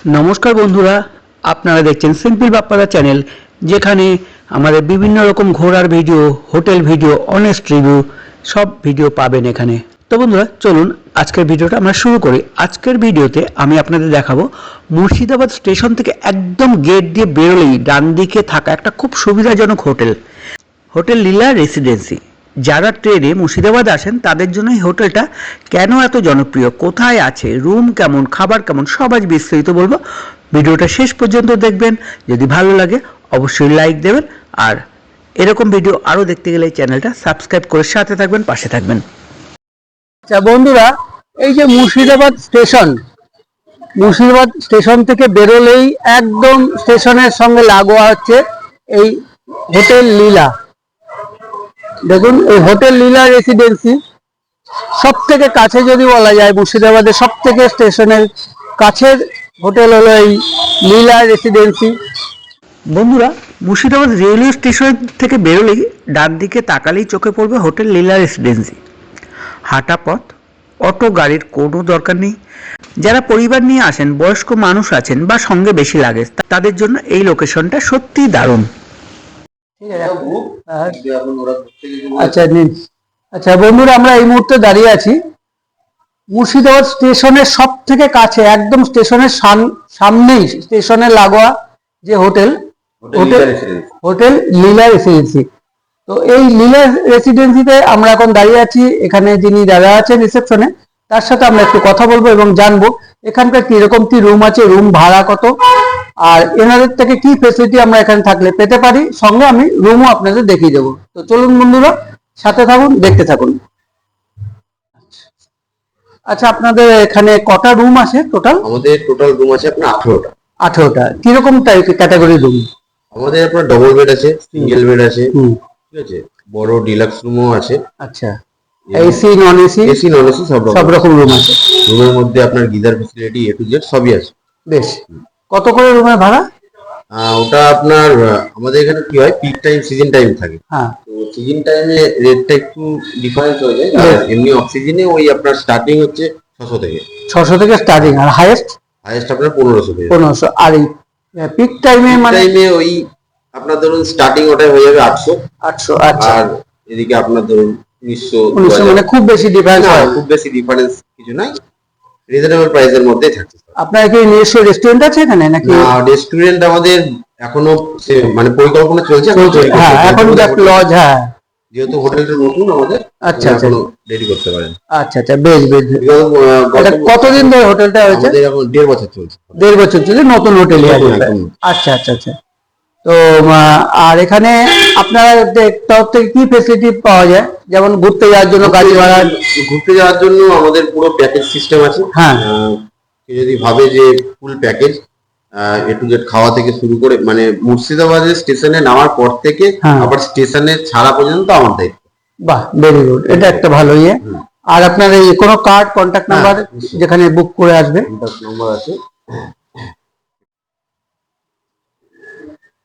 নমস্কার বন্ধুরা, আপনারা দেখছেন সিম্পল বাপ্পাদা চ্যানেল, যেখানে আমাদের বিভিন্ন রকম ঘোরার video, hotel video, honest review সব ভিডিও পাবেন এখানে। তো বন্ধুরা চলুন আজকের ভিডিওটা আমরা শুরু করি। আজকের ভিডিওতে আমি আপনাদের দেখাবো মুর্শিদাবাদ স্টেশন থেকে একদম গেট দিয়ে বেরোলেই ডান দিকে থাকা একটা খুব সুবিধাজনক হোটেল, হোটেল লীলা রেসিডেন্সি। যারা ট্রেনে মুর্শিদাবাদ আসেন তাদের জন্য এই হোটেলটা কেন এত জনপ্রিয়, কোথায় আছে, রুম কেমন, খাবার কেমন, সব আজ বিস্তারিত বলবো। ভিডিওটা শেষ পর্যন্ত দেখবেন। যদি ভালো লাগে অবশ্যই লাইক দেবেন, আর এরকম ভিডিও আরও দেখতে গেলে এই চ্যানেলটা সাবস্ক্রাইব করে সাথে থাকবেন, পাশে থাকবেন। আচ্ছা বন্ধুরা, এই যে মুর্শিদাবাদ স্টেশন থেকে বেরোলেই একদম স্টেশনের সঙ্গে লাগোয়া হচ্ছে এই হোটেল লীলা। দেখুন, এই হোটেল লীলা রেসিডেন্সি সব থেকে কাছে যদি বলা যায়, মুর্শিদাবাদের সব থেকে স্টেশনের কাছের হোটেল হলো এই লীলা রেসিডেন্সি। বন্ধুরা, মুর্শিদাবাদ রেলওয়ে স্টেশন থেকে বেরোলেই ডান দিকে তাকালেই চোখে পড়বে হোটেল লীলা রেসিডেন্সি। হাঁটা পথ, অটো গাড়ির কোনো দরকার নেই। যারা পরিবার নিয়ে আসেন, বয়স্ক মানুষ আছেন বা সঙ্গে বেশি লাগে, তাদের জন্য এই লোকেশনটা সত্যিই দারুণ। আচ্ছা নিন। আচ্ছা বন্ধুরা, আমরা এই মুহূর্তে দাঁড়িয়ে আছি মুর্শিদাবাদ স্টেশনের সব থেকে কাছে, একদম স্টেশনের সামনেই, স্টেশনের লাগোয়া যে হোটেল লীলা রেসিডেন্সি। তো এই লীলা রেসিডেন্সিতে আমরা এখন দাঁড়িয়ে আছি। এখানে যিনি দাদা আছেন রিসেপশনে, তার সাথে আমরা একটু কথা বলবো এবং জানবো এখানকার কিরকম কি রুম আছে, রুম ভাড়া কত, আর এনাদের থেকে কি ফেসিলিটি আমরা এখানে থাকলে পেতে পারি। সঙ্গে আমি রুমও আপনাদের দেখিয়ে দেবো। তো চলুন বন্ধুরা, সাথে থাকুন, দেখতে থাকুন। আচ্ছা, আপনাদের এখানে কটা রুম আছে টোটাল? আমাদের টোটাল রুম আছে আপনার 18টা। 18টা। কিরকম টাইপ ক্যাটাগরি রুম? আমাদের আপনার ডবল বেড আছে, সিঙ্গেল বেড আছে, ঠিক আছে, বড় ডিলাক্স রুমও আছে। আচ্ছা, AC non AC? AC non AC সব রকম রুম আছে। রুমের মধ্যে আপনার geyser facility A to Z সবই আছে। বেশ। কত করে রুমের ভাড়া? ওটা আপনার আমাদের এখানে কি হয়, পিক টাইম সিজন টাইম থাকে। হ্যাঁ, তো সিজন টাইমে রেটটা একটু ডিফারেন্স হয়ে যায়, আর এমনি অফ সিজনে ওই আপনার স্টার্টিং হচ্ছে 600 থেকে। 600 থেকে স্টার্টিং, আর হাইয়েস্ট আপনার 1500 থেকে। 1500। আর এই পিক টাইমে মানে ওই আপনার ধরুন স্টার্টিং ওটা হয়ে যাবে 800। আচ্ছা। আর এদিকে আপনার ধরুন 1900। মানে খুব বেশি ডিফারেন্স হয়? খুব বেশি ডিফারেন্স কিছু নাই, রিজনেবল প্রাইসের মধ্যেই থাকে। আপনার কি নিজস্ব রেস্টুরেন্ট আছে এখানে নাকি? রেস্টুরেন্ট আমাদের এখনো মানে পরিকল্পনা চলছে। হ্যাঁ, এখন জাস্ট লজ। হ্যাঁ, যেহেতু হোটেলটা নতুন আমাদের। আচ্ছা, রেডি করতে পারেন। আচ্ছা, বেশ। কতদিন ধরে হোটেলটা হয়েছে? আমাদের এখন 1.5 বছর চলছে। 1.5 বছর চলছে, নতুন হোটেল। আচ্ছা। তো আর এখানে আপনার তরফ থেকে কি ফেসিলিটি পাওয়া যায়? যেমন ঘুরতে যাওয়ার জন্য গাড়ি ভাড়া? ঘুরতে যাওয়ার জন্য আমাদের পুরো প্যাকেজ সিস্টেম আছে। হ্যাঁ, যদি ভাবে যে full package A to Z খাওয়া থেকে শুরু করে, মানে মুর্শিদাবাদের স্টেশনে নামার পর থেকে আবার স্টেশনে ছাড়া পর্যন্ত আমার দায়িত্ব। বাহ, ভেরি গুড। এটা একটা ভালো ইয়ে। আর আপনার এই কোনো কার্ড, কন্ট্যাক্ট নাম্বার যেখানে বুক করে আসবে? কন্ট্যাক্ট নাম্বার আছে।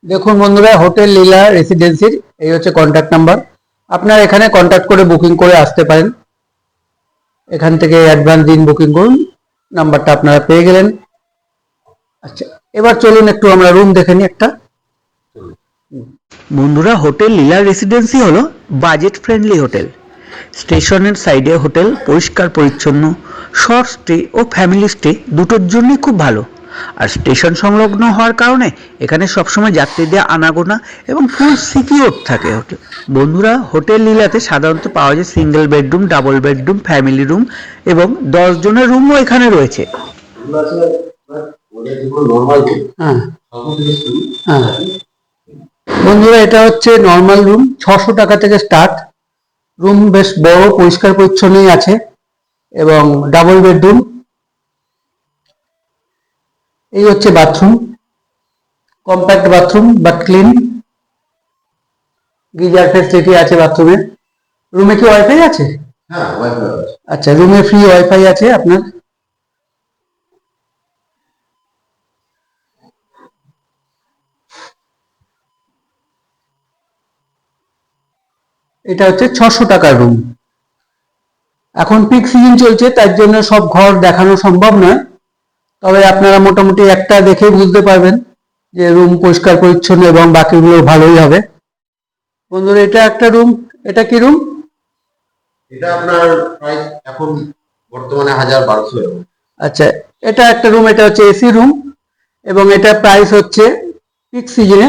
দেখুন বন্ধুরা, হোটেল লীলা রেসিডেন্সির এই হচ্ছে কন্ট্যাক্ট নাম্বার। আপনারা এখানে কন্ট্যাক্ট করে বুকিং করে আসতে পারেন। এখান থেকে অ্যাডভান্স দিন, বুকিং করুন, নাম্বারটা আপনারা পেয়ে গেলেন। আচ্ছা, এবার চলুন একটু আমরা রুম দেখে নিই একটা। বন্ধুরা, হোটেল লীলা রেসিডেন্সি হলো বাজেট ফ্রেন্ডলি হোটেল। স্টেশনের সাইডে হোটেল, পরিষ্কার পরিচ্ছন্ন, শর্ট স্টে ও ফ্যামিলি স্টে দুটোর জন্যই খুব ভালো। আর স্টেশন সংলগ্ন হওয়ার কারণে এখানে সবসময় যাত্রীদের আনাগোনা এবং ফুল সিকিউর থাকে হোটেল। বন্ধুরা, হোটেল লীলাতে সাধারণত পাওয়া যায় single bedroom, double bedroom, family room এবং 10 জনের রুমও এখানে রয়েছে। বন্ধুরা, এটা হচ্ছে নর্মাল রুম, 600 টাকা থেকে স্টার্ট। রুম বেশ বড়, পরিষ্কার পরিচ্ছন্নই আছে এবং ডাবল বেডরুম। এই হচ্ছে bathroom, compact bathroom but clean. Geyser facility আছে বাথরুমে। রুমে কি ওয়াইফাই আছে? হ্যাঁ, ওয়াইফাই আছে। আচ্ছা, রুমে ফ্রি ওয়াইফাই আছে আপনার। এটা হচ্ছে 600 টাকার রুম। এখন পিক সিজন চলছে, তার জন্য সব ঘর দেখানো সম্ভব নয়। তবে আপনারা মোটামুটি একটা দেখেই বুঝতে পারবেন যে রুম পরিষ্কার পরিচ্ছন্ন এবং বাকিগুলো ভালোই হবে। বন্ধুরা এটা একটা রুম, এটা কি রুম? এটা আপনার প্রাইস এখন বর্তমানে 1200 এরকম। আচ্ছা, এটা একটা রুম, এটা হচ্ছে এসি রুম এবং এটা প্রাইস হচ্ছে পিক সিজনে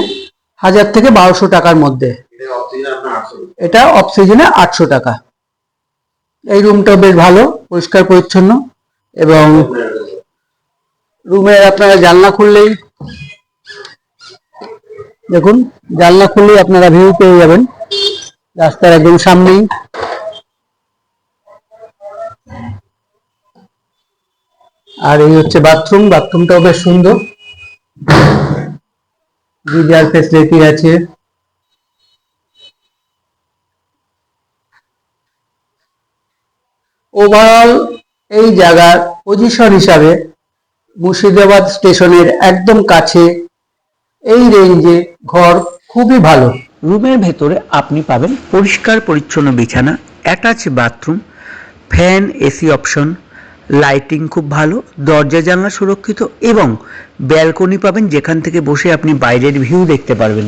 1000 থেকে 1200 টাকার মধ্যে। এটা অক্সিজেন আপনার 800। এটা অফ সিজনে 800 টাকা। এই রুমটা বেশ ভালো, পরিষ্কার পরিচ্ছন্ন এবং রুমের আপনারা জানলা খুললেই দেখুন, জানলা খুললেই আপনারা ভিউ পেয়ে যাবেন রাস্তার একদম সামনেই। আর এই হচ্ছে বাথরুম, বাথরুমটাও বেশ সুন্দর, গিজার ফেসিলিটি আছে। ওভারঅল এই জায়গার পজিশন হিসাবে মুর্শিদাবাদ স্টেশনের একদম কাছে এই রেঞ্জে ঘর খুবই ভালো। রুমের ভেতরে আপনি পাবেন পরিষ্কার পরিচ্ছন্ন বিছানা, attach bathroom, fan, AC option, lighting খুব ভালো, দরজা জানলা সুরক্ষিত এবং ব্যালকনি পাবেন যেখান থেকে বসে আপনি বাইরের ভিউ দেখতে পারবেন।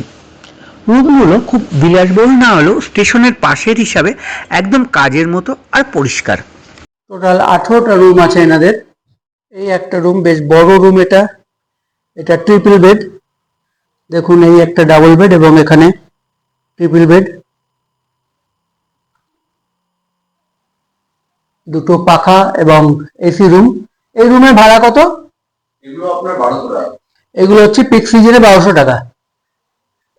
রুমগুলো খুব বিলাসবহুল না হলেও স্টেশনের পাশের হিসাবে একদম কাজের মতো আর পরিষ্কার। টোটাল 18টা রুম আছে এনাদের। এই একটা রুম, বেশ বড় রুম এটা। এটা ট্রিপল বেড, দেখুন এই একটা ডাবল বেড এবং এখানে ট্রিপল বেড, দুটো পাখা এবং এসি রুম। এই রুমের ভাড়া কত? এগুলো আপনার 1200 টাকা। এগুলো হচ্ছে পিক সিজনে 1200 টাকা।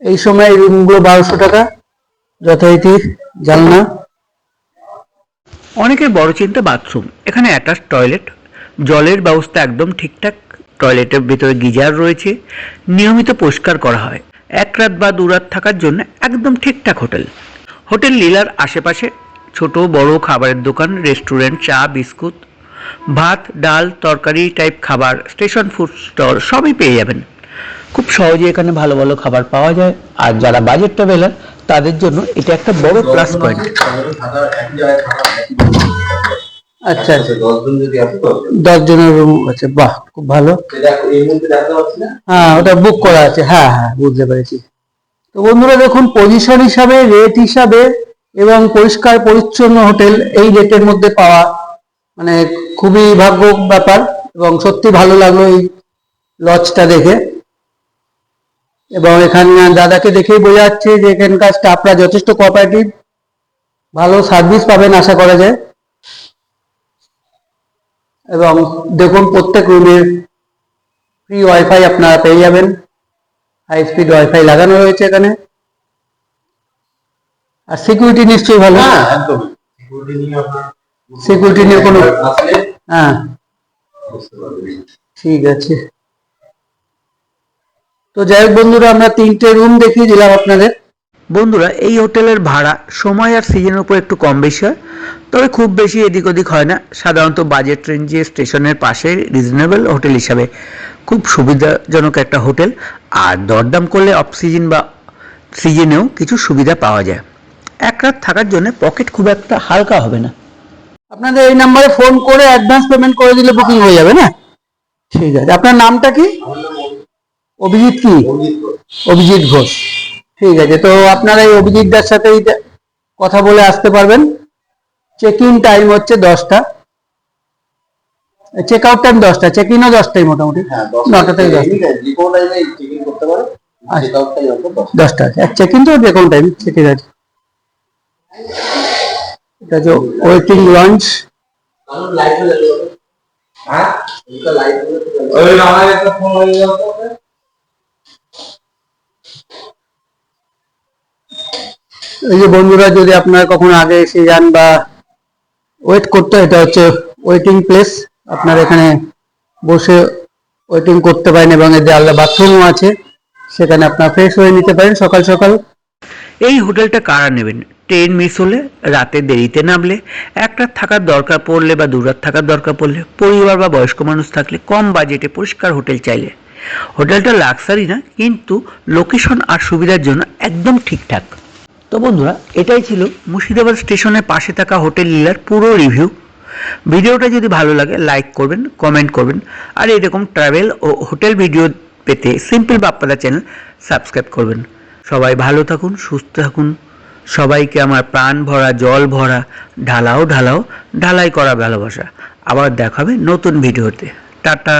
এই সময় এই রুমগুলো 1200 টাকা। যথারীতি জানলা। অনেকের বড় চিন্তা বাথরুম, এখানে অ্যাটাচ টয়লেট, জলের ব্যবস্থা একদম ঠিকঠাক, টয়লেটের ভিতরে গিজার রয়েছে, নিয়মিত পরিষ্কার করা হয়। 1 রাত বা 2 রাত থাকার জন্য একদম ঠিকঠাক হোটেল। হোটেল লীলার আশেপাশে ছোট বড় খাবারের দোকান, রেস্টুরেন্ট, চা, বিস্কুট, ভাত, ডাল, তরকারি টাইপ খাবার, স্টেশন ফুড স্টল সবই পেয়ে যাবেন। খুব সহজে এখানে ভালো ভালো খাবার পাওয়া যায়। আর যারা বাজেট ট্রাভেলার তাদের জন্য এটা একটা বড় প্লাস পয়েন্ট। আচ্ছা আচ্ছা, 10 জন যদি আসে 10 জনের রুম আছে, বাহ খুব ভালো। দেখো এই মুহূর্তে দেখতে পাচ্ছি না। হ্যাঁ, ওটা বুক করা আছে, হ্যাঁ হ্যাঁ বুঝতে পেরেছি। তো বন্ধুরা দেখুন, পজিশন হিসাবে, রেট হিসাবে এবং পরিষ্কার পরিচ্ছন্ন হোটেল এই রেটের মধ্যে পাওয়া মানে খুবই ভাগ্য ব্যাপার এবং সত্যি ভালো লাগলো এই লজটা দেখে। এবং এখানে দাদাকে দেখেই বোঝা যাচ্ছে যে এখানকার স্টাফরা যথেষ্ট কোঅপারেটিভ, ভালো সার্ভিস পাবেন আশা করা যায়। এবং দেখুন প্রত্যেক রুমের ফ্রি ওয়াইফাই আপনারা পেয়ে যাবেন, হাই স্পিড ওয়াইফাই লাগানো রয়েছে এখানে। আর সিকিউরিটি নিশ্চয়ই ভালো। হ্যাঁ একদম, সিকিউরিটি নিয়ে আপনার সিকিউরিটি নিয়ে কোনো, আসলে হ্যাঁ বুঝতে পারবেন। ঠিক আছে। তো যাই হোক বন্ধুরা, আমরা 3টে রুম দেখিয়ে দিলাম আপনাদের। বন্ধুরা এই হোটেলের ভাড়া সময় আর সিজনের উপর একটু কম বেশি হয়, তবে খুব বেশি এদিক ওদিক হয় না। সাধারণত বাজেট রেঞ্জে স্টেশনের পাশে রিজনেবল হোটেল হিসাবে খুব সুবিধাজনক একটা হোটেল। আর দরদাম করলে অফ সিজন বা সিজনেও কিছু সুবিধা পাওয়া যায়। 1 রাত থাকার জন্য পকেট খুব একটা হালকা হবে না। আপনাদের এই নাম্বারে ফোন করে অ্যাডভান্স পেমেন্ট করে দিলে বুকিং হয়ে যাবে না? ঠিক আছে, আপনার নামটা কি? অভিজিৎ কি? অভিজিৎ ঘোষ। ঠিক আছে, তো আপনারা এই অভিজিৎ দার সাথেই কথা বলে আসতে পারবেন। চেক ইন টাইম হচ্ছে 10টা, চেক আউট টাইম 10টা, চেক ইনও 10টাই মোটামুটি। হ্যাঁ 9টা থেকে 10টা। যে কোনো টাইমে চেক ইন করতে পারে, চেক আউট টাইম আপনার 10টা আছে, চেক ইন তো যে কোনো টাইম, ঠিক আছে। এটা যে ওয়েটিং লঞ্চ। লাইট হয়ে যাবে। হ্যাঁ এটা লাইট হয়ে ওই আমার একটা ফোন হয়ে যাবে। এই যে বন্ধুরা, যদি আপনারা কখনো আগে এসে যান বা ওয়েট করতে, এটা হচ্ছে ওয়েটিং প্লেস। আপনারা এখানে বসে ওয়েটিং করতে পারেন এবং এর আলাদা বাথরুমও আছে, সেখানে আপনারা ফ্রেশ হয়ে নিতে পারেন সকাল সকাল। এই হোটেলটা কারা নেবেন? ট্রেন মিস হলে, রাতে দেরিতে নামলে, 1 রাত থাকার দরকার পড়লে বা 2 রাত থাকার দরকার পড়লে, পরিবার বা বয়স্ক মানুষ থাকলে, কম বাজেটে পরিষ্কার হোটেল চাইলে। হোটেলটা লাক্সারি না, কিন্তু লোকেশন আর সুবিধার জন্য একদম ঠিকঠাক। তো বন্ধুরা, এটাই ছিল মুর্শিদাবাদ স্টেশনের পাশে থাকা হোটেল লীলার পুরো রিভিউ। ভিডিওটা যদি ভালো লাগে লাইক করবেন, কমেন্ট করবেন, আর এরকম ট্রাভেল ও হোটেল ভিডিও পেতে সিম্পল বাপ্পাদা চ্যানেল সাবস্ক্রাইব করবেন। সবাই ভালো থাকুন, সুস্থ থাকুন। সবাইকে আমার প্রাণ ভরা, জল ভরা, ঢালাও ঢালাই করা ভালোবাসা। আবার দেখা হবে নতুন ভিডিওতে। টাটা।